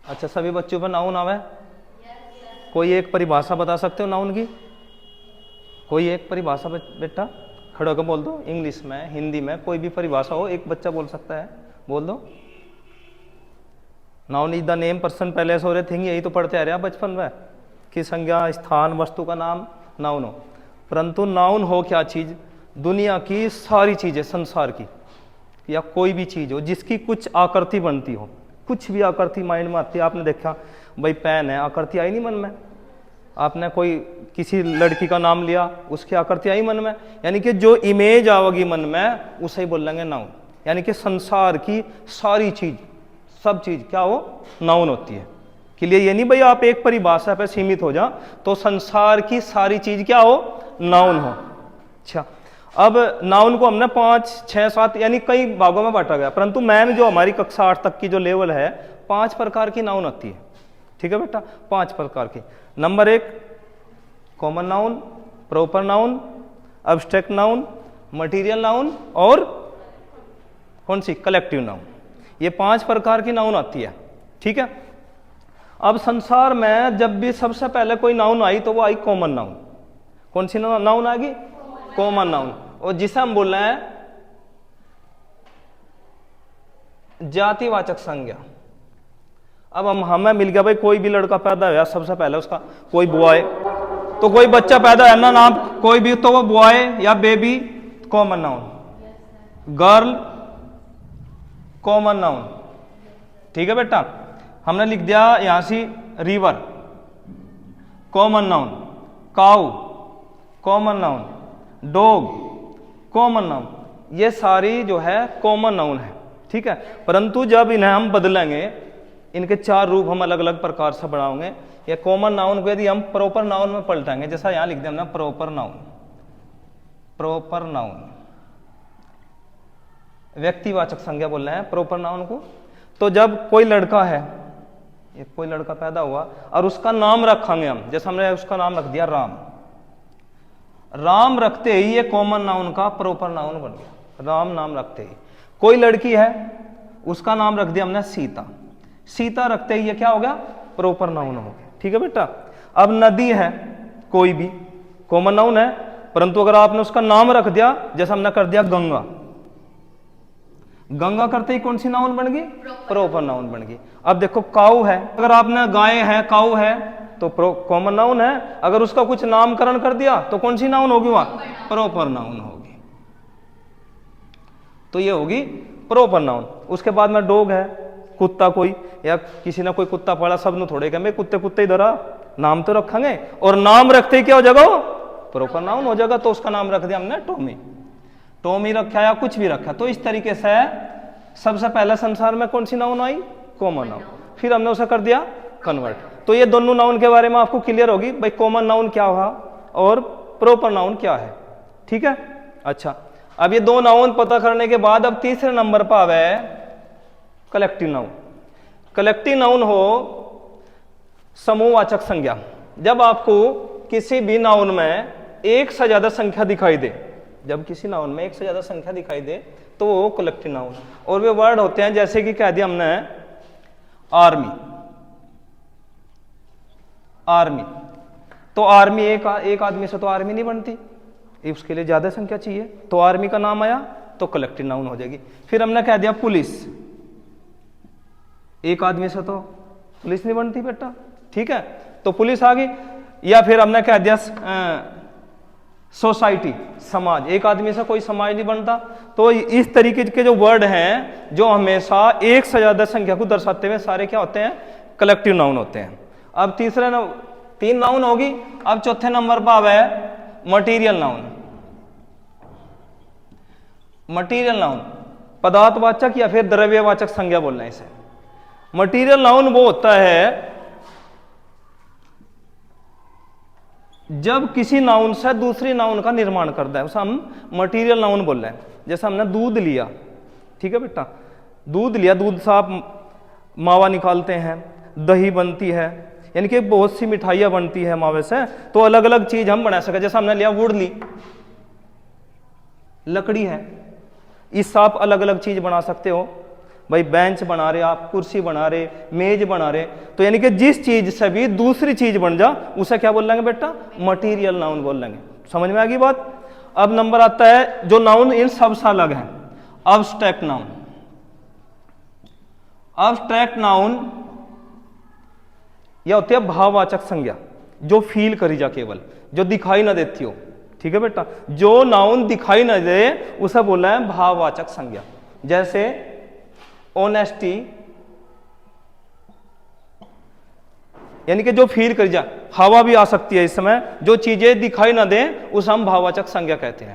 अच्छा, सभी बच्चों पर नाउन आवे? कोई एक परिभाषा बता सकते हो नाउन की? कोई एक परिभाषा बेटा खड़े होकर बोल दो, इंग्लिश में, हिंदी में, कोई भी परिभाषा हो, एक बच्चा बोल सकता है, बोल दो। Noun is the name, person, place और ए थिंग, यही तो पढ़ते आ रहे हैं बचपन में कि संज्ञा, स्थान, वस्तु का नाम नाउन हो। परंतु नाउन हो क्या चीज? दुनिया की सारी चीजें, संसार की या कोई भी चीज हो जिसकी कुछ आकृति बनती हो, कुछ भी आकृति माइंड में आती है। आपने देखा भाई पेन है, आकृति आई नहीं मन में? आपने कोई किसी लड़की का नाम लिया, उसकी आकृति आई मन में? यानी कि जो इमेज आवेगी मन में उसे ही बोलेंगे नाउन। यानी कि संसार की सारी चीज, सब चीज क्या हो? नाउन होती है। के लिए ये नहीं भाई आप एक परिभाषा पे सीमित हो जा, तो संसार की सारी चीज क्या हो? नाउन हो। अच्छा, अब नाउन को हमने 5, 6, 7 यानी कई भागों में बांटा गया, परंतु मैन जो हमारी कक्षा 8 तक की जो लेवल है, 5 प्रकार की नाउन होती है। ठीक है बेटा, 5 प्रकार की। Number 1 common noun, proper noun, abstract noun, material noun और कौन सी? Collective noun. ये 5 प्रकार की नाउन आती है। ठीक है, अब संसार में जब भी सबसे पहले कोई नाउन आई तो वो आई कॉमन नाउन। कौन सी नाउन आएगी? Common noun. और जिसे हम बोल रहे हैं जातिवाचक संज्ञा। अब हमें मिल गया भाई, कोई भी लड़का पैदा हुआ सबसे पहले उसका कोई बॉय, तो कोई बच्चा पैदा है ना, नाम कोई भी, तो वो बॉय या baby common noun, girl common noun. ठीक है बेटा, हमने लिख दिया यहां से river common noun, cow common noun, dog common noun. ये सारी जो है कॉमन नाउन है। ठीक है, परंतु जब इन्हें हम बदलेंगे, इनके 4 रूप हम अलग अलग प्रकार से बनाओगे। ये कॉमन नाउन को यदि हम प्रॉपर नाउन में पलटाएंगे, जैसा यहां लिख दिया हमने प्रॉपर नाउन, प्रॉपर नाउन व्यक्तिवाचक संज्ञा बोल रहे हैं प्रॉपर नाउन को। तो जब कोई लड़का है, ये कोई लड़का पैदा हुआ और उसका नाम रखेंगे हम, जैसे हमने उसका नाम रख दिया राम, राम रखते ही ये कॉमन नाउन का प्रॉपर नाउन बन गया। राम नाम रखते ही। कोई लड़की है, उसका नाम रख दिया हमने सीता, सीता रखते ही ये क्या हो गया? प्रॉपर नाउन हो गया। ठीक है बेटा, अब नदी है कोई भी, कॉमन नाउन है, परंतु अगर आपने उसका नाम रख दिया, जैसे हमने कर दिया गंगा, गंगा करते ही कौन सी नाउन बन गई? प्रॉपर नाउन बन गई। अब देखो काऊ है, अगर आपने गाय है, काऊ है, तो कॉमन नाउन है। अगर उसका कुछ नामकरण कर दिया तो कौन सी नाउन होगी? वहां प्रॉपर नाउन होगी। तो ये होगी प्रॉपर नाउन। उसके बाद में डॉग है, कुत्ता कोई, या किसी ने कोई कुत्ता पाला, सब ने थोड़े मैं कुत्ते कुत्ते इधर आ, नाम तो रखेंगे, और नाम रखते ही क्या हो जाएगा? प्रॉपर नाउन हो जाएगा। तो उसका नाम रख दिया हमने टॉमी, टॉमी रखा या कुछ भी रखा। तो इस तरीके से सबसे पहले संसार में कौन सी नाउन आई? Common noun. फिर हमने उसे कर दिया कन्वर्ट। तो ये दोनों नाउन के बारे में आपको क्लियर होगी भाई, कॉमन नाउन क्या हुआ और प्रॉपर नाउन क्या है। ठीक है, अच्छा, अब ये 2 नाउन पता करने के बाद अब तीसरे नंबर पर आवे कलेक्टिव नाउन। कलेक्टिव नाउन हो समूहवाचक संज्ञा। जब आपको किसी भी नाउन में एक से ज्यादा संख्या दिखाई दे, जब किसी नाउन में एक से ज्यादा संख्या दिखाई दे तो वो कलेक्टिव नाउन। और वे वर्ड होते हैं जैसे कि कह दिया हमने आर्मी, आर्मी, तो आर्मी एक आदमी से तो आर्मी नहीं बनती, उसके लिए ज्यादा संख्या चाहिए, तो आर्मी का नाम आया तो कलेक्टिव नाउन हो जाएगी। फिर हमने कह दिया पुलिस, एक आदमी से तो पुलिस नहीं बनती बेटा। ठीक है, तो पुलिस आ गई। या फिर हमने कह दिया सोसाइटी, समाज, एक आदमी से कोई समाज नहीं बनता। तो इस तरीके के जो वर्ड हैं जो हमेशा एक से ज्यादा संख्या को दर्शाते हुए सारे क्या होते हैं? कलेक्टिव नाउन होते हैं। अब 3 नाउन होगी। अब चौथे नंबर पर आवे मटीरियल नाउन। मटीरियल नाउन पदार्थवाचक या फिर द्रव्यवाचक संज्ञा बोलना है इसे। मटीरियल नाउन वो होता है जब किसी नाउन से दूसरी नाउन का निर्माण करता है, उसे हम मटीरियल नाउन बोल रहे हैं। जैसे हमने दूध लिया, ठीक है बेटा, दूध लिया, दूध से आप मावा निकालते हैं, दही बनती है, यानी कि बहुत सी मिठाइयां बनती है मावे से। तो अलग अलग चीज हम बना सके। जैसे हमने लिया वुड ली, लकड़ी है, इससे आप अलग अलग चीज बना सकते हो। भाई बेंच बना रहे आप, कुर्सी बना रहे, मेज बना रहे, तो यानी कि जिस चीज से भी दूसरी चीज बन जा उसे क्या बोल लेंगे बेटा, मटीरियल नाउन बोल लेंगे। समझ में आ गई बात। अब नंबर आता है जो नाउन इन सबसे अलग है, अब्स्ट्रैक्ट नाउन। अब्स्ट्रैक्ट नाउन यह होती है भाववाचक संज्ञा, जो फील करी जा, केवल जो दिखाई ना देती हो। ठीक है बेटा, जो नाउन दिखाई ना दे उसे बोला है भाववाचक संज्ञा। जैसे ऑनेस्टी, यानी कि जो फील करी जा, हवा भी आ सकती है इस समय, जो चीजें दिखाई ना दे उसे हम भाववाचक संज्ञा कहते हैं।